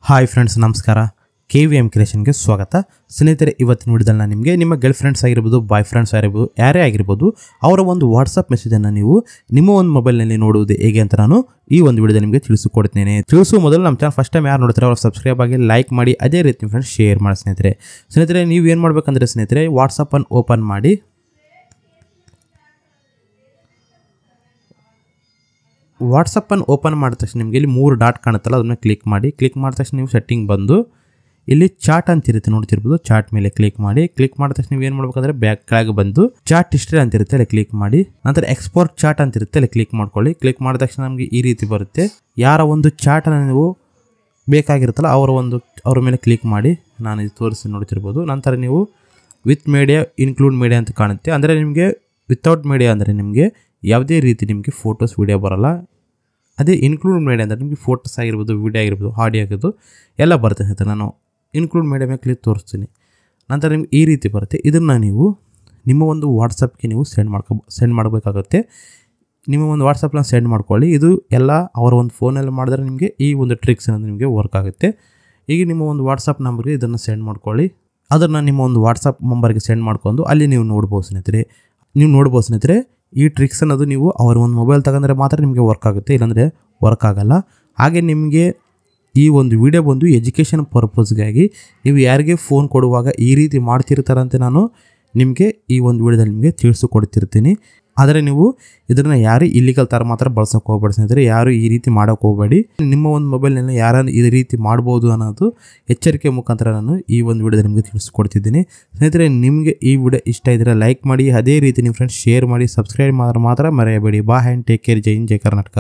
Hi friends, ನಮಸ್ಕಾರ. KVM ಕ್ರಿಯೇಷನ್ಗೆ ಸ್ವಾಗತ. ಸ್ನೇಹಿತರೆ, ಇವತ್ತಿನ ವಿಡಿಯೋದಲ್ಲಿ ನಾನು ನಿಮಗೆ ನಿಮ್ಮ ಗರ್ಲ್ ಫ್ರೆಂಡ್ಸ್ ಆಗಿರ್ಬೋದು, ಬಾಯ್ ಫ್ರೆಂಡ್ಸ್ ಆಗಿರ್ಬೋದು, ಯಾರೇ ಆಗಿರ್ಬೋದು, ಅವರ ಒಂದು ವಾಟ್ಸಪ್ ಮೆಸೇಜನ್ನು ನೀವು ನಿಮ್ಮ ಒಂದು ಮೊಬೈಲ್ನಲ್ಲಿ ನೋಡುವುದು ಹೇಗೆ ಅಂತ ನಾನು ಈ ಒಂದು ವಿಡಿಯೋದಲ್ಲಿ ನಿಮಗೆ ತಿಳಿಸಿಕೊಡ್ತೇನೆ. ತಿಳಿಸುವ ಮೊದಲು ನಮ್ಮ ಚಾನಲ್ ಫಸ್ಟ್ ಟೈಮ್ ಯಾರು ನೋಡ್ತಾರೆ ಅವರು ಸಬ್ಸ್ಕ್ರೈಬ್ ಆಗಿ ಲೈಕ್ ಮಾಡಿ, ಅದೇ ರೀತಿ ನಿಮ್ಮ ಫ್ರೆಂಡ್ಸ್ ಶೇರ್ ಮಾಡಿ. ಸ್ನೇಹಿತರೆ ನೀವು ಏನು ಮಾಡಬೇಕಂದ್ರೆ ಸ್ನೇಹಿತರೆ, ವಾಟ್ಸಪ್ಪನ್ನು ಓಪನ್ ಮಾಡಿ. ವಾಟ್ಸಪ್ಪನ್ನು ಓಪನ್ ಮಾಡಿದ ತಕ್ಷಣ ನಿಮಗೆ ಇಲ್ಲಿ 3 ಡಾಟ್ ಕಾಣುತ್ತಲ್ಲ, ಅದನ್ನು ಕ್ಲಿಕ್ ಮಾಡಿ. ಕ್ಲಿಕ್ ಮಾಡಿದ ತಕ್ಷಣ ನೀವು ಸೆಟ್ಟಿಂಗ್ ಬಂದು ಇಲ್ಲಿ ಚಾಟ್ ಅಂತಿರುತ್ತೆ ನೋಡ್ತಿರ್ಬೋದು, ಚಾಟ್ ಮೇಲೆ ಕ್ಲಿಕ್ ಮಾಡಿ. ಕ್ಲಿಕ್ ಮಾಡಿದ ತಕ್ಷಣ ನೀವು ಏನು ಮಾಡ್ಬೇಕಂದ್ರೆ ಬ್ಯಾಕ್ ಕೆಳಗೆ ಬಂದು ಚಾಟ್ ಹಿಸ್ಟ್ರಿ ಅಂತಿರುತ್ತೆ ಅಲ್ಲಿ ಕ್ಲಿಕ್ ಮಾಡಿ. ನಂತರ ಎಕ್ಸ್ಪೋರ್ಟ್ ಚಾಟ್ ಅಂತಿರುತ್ತೆ ಅಲ್ಲಿ ಕ್ಲಿಕ್ ಮಾಡ್ಕೊಳ್ಳಿ. ಕ್ಲಿಕ್ ಮಾಡಿದ ತಕ್ಷಣ ನಮಗೆ ಈ ರೀತಿ ಬರುತ್ತೆ. ಯಾರ ಒಂದು ಚಾಟನ್ನು ನೀವು ಬೇಕಾಗಿರುತ್ತಲ್ಲ ಅವರ ಮೇಲೆ ಕ್ಲಿಕ್ ಮಾಡಿ. ನಾನು ಇದು ತೋರಿಸಿ ನೋಡ್ತಿರ್ಬೋದು. ನಂತರ ನೀವು ವಿತ್ ಮೀಡಿಯಾ, ಇನ್ಕ್ಲೂಡ್ ಮೀಡಿಯಾ ಅಂತ ಕಾಣುತ್ತೆ. ಅಂದರೆ ನಿಮಗೆ ವಿತೌಟ್ ಮೀಡಿಯಾ ಅಂದರೆ ನಿಮಗೆ ಯಾವುದೇ ರೀತಿ ನಿಮಗೆ ಫೋಟೋಸ್ ವೀಡಿಯೋ ಬರೋಲ್ಲ. ಅದೇ ಇನ್ಕ್ಲೂಡ್ ಮೀಡಿಯಾ ಅಂದರೆ ನಿಮಗೆ ಫೋಟೋಸ್ ಆಗಿರ್ಬೋದು, ವೀಡಿಯೋ ಆಗಿರ್ಬೋದು, ಆಡಿಯೋ ಆಗಿರ್ಬೋದು ಎಲ್ಲ ಬರುತ್ತೆ ಅಂತ ನಾನು ಇನ್ಕ್ಲೂಡ್ ಮೀಡಿಯಾ ಮೇಲೆ ಕ್ಲಿಕ್ ತೋರಿಸ್ತೀನಿ. ನಂತರ ನಿಮ್ಗೆ ಈ ರೀತಿ ಬರುತ್ತೆ. ಇದನ್ನು ನೀವು ನಿಮ್ಮ ಒಂದು ವಾಟ್ಸಪ್ಗೆ ನೀವು ಸೆಂಡ್ ಮಾಡಬೇಕಾಗುತ್ತೆ. ನಿಮ್ಮ ಒಂದು ವಾಟ್ಸಪ್ನ ಸೆಂಡ್ ಮಾಡ್ಕೊಳ್ಳಿ. ಇದು ಎಲ್ಲ ಅವರ ಒಂದು ಫೋನಲ್ಲಿ ಮಾಡಿದ್ರೆ ನಿಮಗೆ ಈ ಒಂದು ಟ್ರಿಕ್ಸ್ ಅನ್ನೋದು ನಿಮಗೆ ವರ್ಕ್ ಆಗುತ್ತೆ. ಈಗ ನಿಮ್ಮ ಒಂದು ವಾಟ್ಸಪ್ ನಂಬರ್ಗೆ ಇದನ್ನು ಸೆಂಡ್ ಮಾಡ್ಕೊಳ್ಳಿ. ಅದನ್ನು ನಿಮ್ಮ ಒಂದು ವಾಟ್ಸಪ್ ನಂಬರ್ಗೆ ಸೆಂಡ್ ಮಾಡ್ಕೊಂಡು ಅಲ್ಲಿ ನೀವು ನೋಡ್ಬೋದು ಸ್ನೇಹಿತರೆ. ಈ ಟ್ರಿಕ್ಸ್ ಅನ್ನೋದು ನೀವು ಅವರ ಒಂದು ಮೊಬೈಲ್ ತಗೊಂಡ್ರೆ ಮಾತ್ರ ನಿಮಗೆ ವರ್ಕ್ ಆಗುತ್ತೆ, ಇಲ್ಲಾಂದರೆ ವರ್ಕ್ ಆಗಲ್ಲ. ಹಾಗೆ ನಿಮಗೆ ಈ ಒಂದು ವಿಡಿಯೋ ಬಂದು ಎಜುಕೇಷನ್ ಪರ್ಪಸ್ಗಾಗಿ ನೀವು ಯಾರಿಗೆ ಫೋನ್ ಕೊಡುವಾಗ ಈ ರೀತಿ ಮಾಡ್ತಿರ್ತಾರಂತೆ ನಾನು ನಿಮಗೆ ಈ ಒಂದು ವಿಡಿಯೋದಲ್ಲಿ ನಿಮಗೆ ತಿಳಿಸಿಕೊಡ್ತಿರ್ತೀನಿ. ಆದರೆ ನೀವು ಇದನ್ನು ಯಾರು ಇಲ್ಲಿಗಲ್ ಥರ ಮಾತ್ರ ಬಳಸೋಕೆ ಹೋಗ್ಬೇಡಿ ಸ್ನೇಹಿತರೆ. ಯಾರು ಈ ರೀತಿ ಮಾಡೋಕೆ ಹೋಗಬೇಡಿ. ನಿಮ್ಮ ಒಂದು ಮೊಬೈಲ್ನಲ್ಲಿ ಯಾರನ್ನು ಈ ರೀತಿ ಮಾಡ್ಬೋದು ಅನ್ನೋದು ಎಚ್ಚರಿಕೆ ಮುಖಾಂತರ ನಾನು ಈ ಒಂದು ವಿಡಿಯೋದಲ್ಲಿ ನಿಮಗೆ ತಿಳಿಸ್ಕೊಡ್ತಿದ್ದೀನಿ. ಸ್ನೇಹಿತರೆ, ನಿಮಗೆ ಈ ವಿಡಿಯೋ ಇಷ್ಟ ಇದ್ದರೆ ಲೈಕ್ ಮಾಡಿ, ಅದೇ ರೀತಿ ನಿಮ್ಮ ಫ್ರೆಂಡ್ಸ್ ಶೇರ್ ಮಾಡಿ, ಸಬ್ಸ್ಕ್ರೈಬ್ ಮಾತ್ರ ಮರೆಯಬೇಡಿ. Bye and take care. Jai Hind, Jai Karnataka.